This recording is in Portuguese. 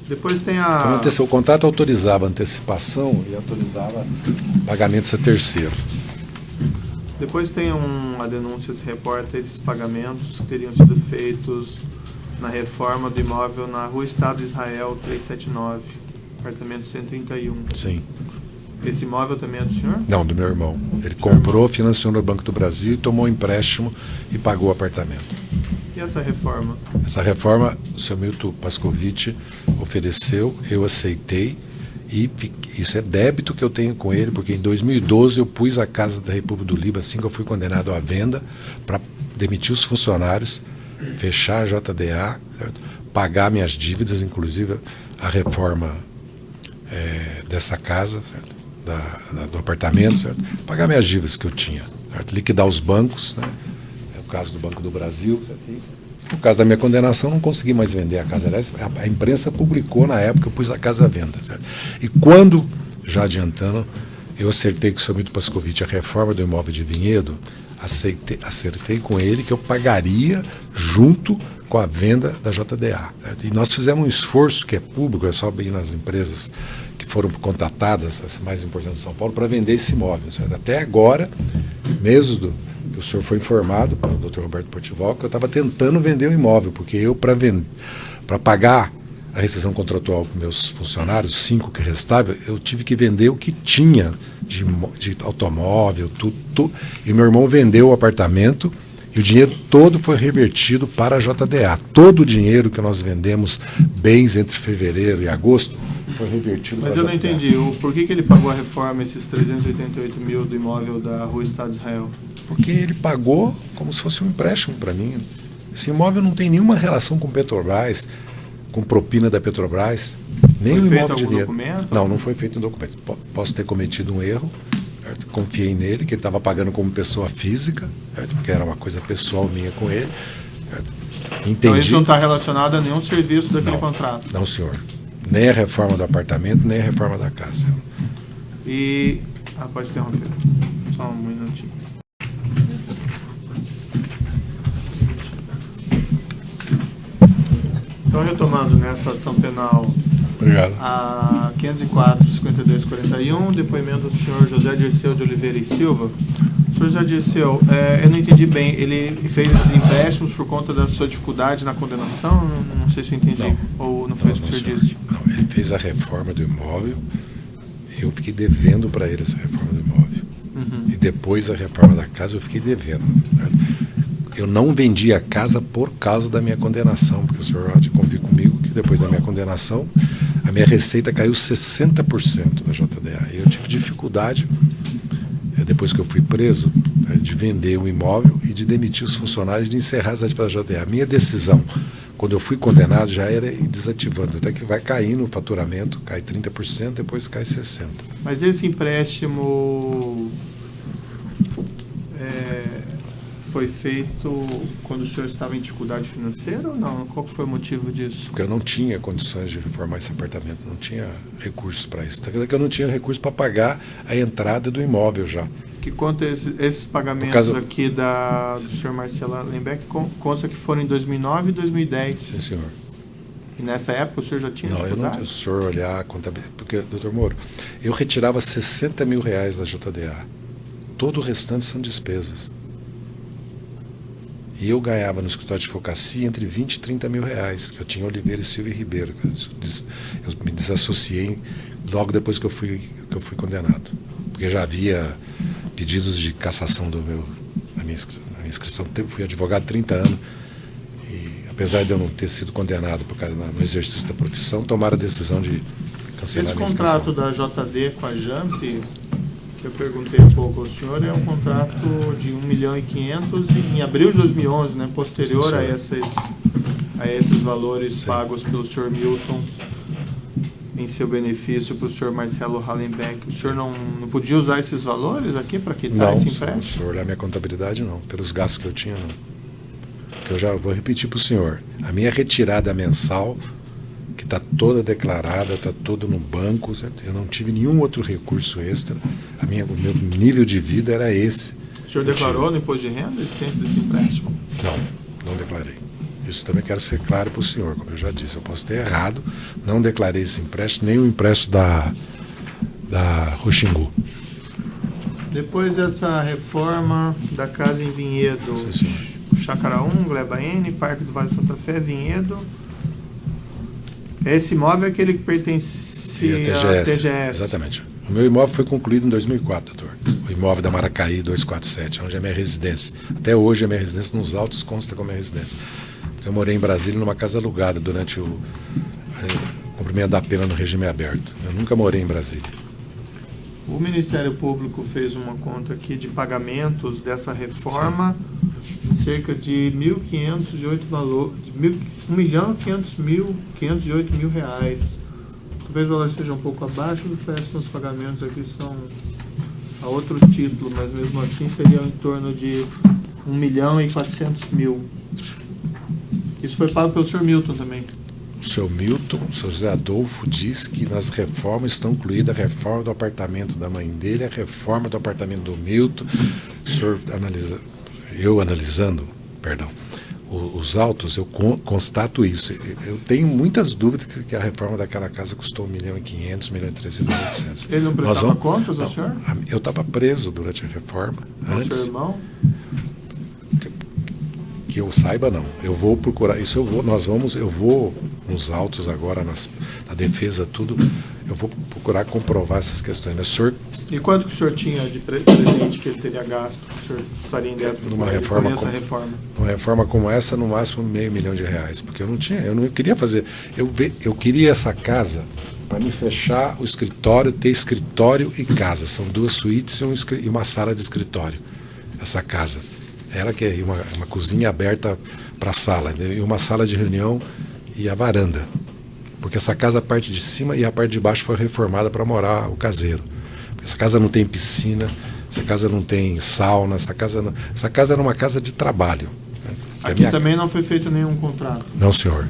Depois tem a... Então, o contrato autorizava antecipação e autorizava pagamentos a terceiro. Depois tem uma denúncia que reporta esses pagamentos que teriam sido feitos na reforma do imóvel na Rua Estado de Israel 379, apartamento 131. Sim. Esse imóvel também é do senhor? Não, do meu irmão. Ele comprou, financiou no Banco do Brasil e tomou um empréstimo e pagou o apartamento. E essa reforma? Essa reforma, o senhor Milton Pascovitch ofereceu, eu aceitei, e isso é débito que eu tenho com ele, porque em 2012 eu pus a Casa da República do Líbano, assim que eu fui condenado à venda, para demitir os funcionários, fechar a JDA, certo? Pagar minhas dívidas, inclusive a reforma dessa casa, certo? Do apartamento, certo? Pagar minhas dívidas que eu tinha, certo? Liquidar os bancos, né? É o caso do Banco do Brasil, certo? No caso da minha condenação, não consegui mais vender a casa. Aliás, a imprensa publicou na época, eu pus a casa à venda, certo? E quando, já adiantando, eu acertei com o senhor Milton Pascovitch a reforma do imóvel de Vinhedo, acertei com ele que eu pagaria junto com a venda da JDA. Certo? E nós fizemos um esforço que é público, é só bem nas empresas que foram contatadas, as mais importantes de São Paulo, para vender esse imóvel. Certo? Até agora, mesmo que o senhor foi informado pelo Dr. Roberto Portival, que eu estava tentando vender o imóvel, porque eu, para pagar a rescisão contratual com meus funcionários, 5 que restavam, eu tive que vender o que tinha de automóvel, tudo. E meu irmão vendeu o apartamento e o dinheiro todo foi revertido para a JDA. Todo o dinheiro que nós vendemos, bens entre fevereiro e agosto, foi revertido para a JDA. Mas eu não entendi, por que ele pagou a reforma, esses 388 mil do imóvel da Rua Estado de Israel? Porque ele pagou como se fosse um empréstimo para mim. Esse imóvel não tem nenhuma relação com Petrobras, com propina da Petrobras, nem o imóvel de dinheiro. Não, não foi feito um documento. Posso ter cometido um erro, certo? Confiei nele, que ele estava pagando como pessoa física, certo? Porque era uma coisa pessoal minha com ele. Certo? Entendi. Então isso não está relacionado a nenhum serviço daquele contrato? Não, senhor. Nem a reforma do apartamento, nem a reforma da casa. E... pode interromper. Só um minutinho. Então, retomando nessa ação penal, obrigado. A 504/5241, depoimento do senhor José Dirceu de Oliveira e Silva. Senhor José Dirceu, eu não entendi bem, ele fez esses empréstimos por conta da sua dificuldade na condenação? Não sei se entendi, ou não foi isso que o senhor disse? Não, ele fez a reforma do imóvel, eu fiquei devendo para ele essa reforma do imóvel. Uhum. E depois a reforma da casa eu fiquei devendo. Certo? Eu não vendi a casa por causa da minha condenação, porque o senhor há de convir comigo que depois da minha condenação, a minha receita caiu 60% da JDA. E eu tive dificuldade, depois que eu fui preso, de vender o imóvel e de demitir os funcionários, de encerrar as atividades da JDA. A minha decisão, quando eu fui condenado, já era ir desativando. Até que vai caindo o faturamento, cai 30%, depois cai 60%. Mas esse empréstimo... foi feito quando o senhor estava em dificuldade financeira ou não? Qual foi o motivo disso? Porque eu não tinha condições de reformar esse apartamento, não tinha recursos para isso. Quer dizer que eu não tinha recursos para pagar a entrada do imóvel já. Que conta esses pagamentos aqui do senhor Marcelo Hallenbeck, consta que foram em 2009 e 2010. Sim, senhor. E nessa época o senhor já tinha dificuldade? Não, eu não, o senhor olhar a contabilidade, porque, doutor Moro, eu retirava 60 mil reais da JDA. Todo o restante são despesas. E eu ganhava no escritório de advocacia entre 20 e 30 mil reais, que eu tinha Oliveira e Silva e Ribeiro. Eu me desassociei logo depois que eu fui condenado. Porque já havia pedidos de cassação da minha inscrição. Fui advogado há 30 anos. E apesar de eu não ter sido condenado por causa no exercício da profissão, tomaram a decisão de cancelar a minha inscrição. Esse contrato da JD com a JAMP, que eu perguntei um pouco ao senhor, é um contrato de 1.500.000 em abril de 2011, né, posterior a esses valores pagos pelo senhor Milton em seu benefício para o senhor Marcelo Hallenbeck. O senhor não podia usar esses valores aqui para quitar esse empréstimo? Não, se o senhor olhar minha contabilidade, não. Pelos gastos que eu tinha, não. Que eu já vou repetir para o senhor. A minha retirada mensal, que está toda declarada, está toda no banco, certo? Eu não tive nenhum outro recurso extra. O meu nível de vida era esse. O senhor declarou no imposto de renda a existência desse empréstimo? Não declarei. Isso também quero ser claro para o senhor, como eu já disse. Eu posso ter errado, não declarei esse empréstimo, nem o empréstimo da Roxingu. Depois dessa reforma da casa em Vinhedo, Chácara 1, Gleba N, Parque do Vale de Santa Fé, Vinhedo. Esse imóvel é aquele que pertencia à TGS. Exatamente. O meu imóvel foi concluído em 2004, doutor. O imóvel da Maracaí 247, onde é minha residência. Até hoje a minha residência nos autos consta como minha residência. Eu morei em Brasília numa casa alugada durante o cumprimento da pena no regime aberto. Eu nunca morei em Brasília. O Ministério Público fez uma conta aqui de pagamentos dessa reforma, em cerca de 1.508 valor, R$1.508.000 reais. Talvez o valor seja um pouco abaixo do preço dos pagamentos aqui são a outro título, mas mesmo assim seria em torno de R$1.400.000. Isso foi pago pelo Sr. Milton também. O senhor Milton, o senhor José Adolfo, diz que nas reformas estão incluídas a reforma do apartamento da mãe dele, a reforma do apartamento do Milton. O senhor analisando, os autos, eu constato isso. Eu tenho muitas dúvidas que a reforma daquela casa custou R$1.500.000, R$1.300.000, R$1.800.000. Ele não prestava contas ao senhor? Eu estava preso durante a reforma. O seu irmão? Que eu saiba, não. Eu vou procurar, isso eu vou nos autos agora, na defesa, tudo, eu vou procurar comprovar essas questões. Mas o senhor... E quanto que o senhor tinha de presente que ele teria gasto, que o senhor estaria em débito numa reforma como essa, no máximo R$500 mil, porque eu não queria fazer, eu queria essa casa para me fechar o escritório, ter escritório e casa, são 2 suítes e uma sala de escritório, essa casa. Ela que é uma cozinha aberta para a sala, e uma sala de reunião e a varanda. Porque essa casa, a parte de cima e a parte de baixo foi reformada para morar o caseiro. Essa casa não tem piscina, essa casa não tem sauna, essa casa era uma casa de trabalho. Aqui também não foi feito nenhum contrato? Não, senhor.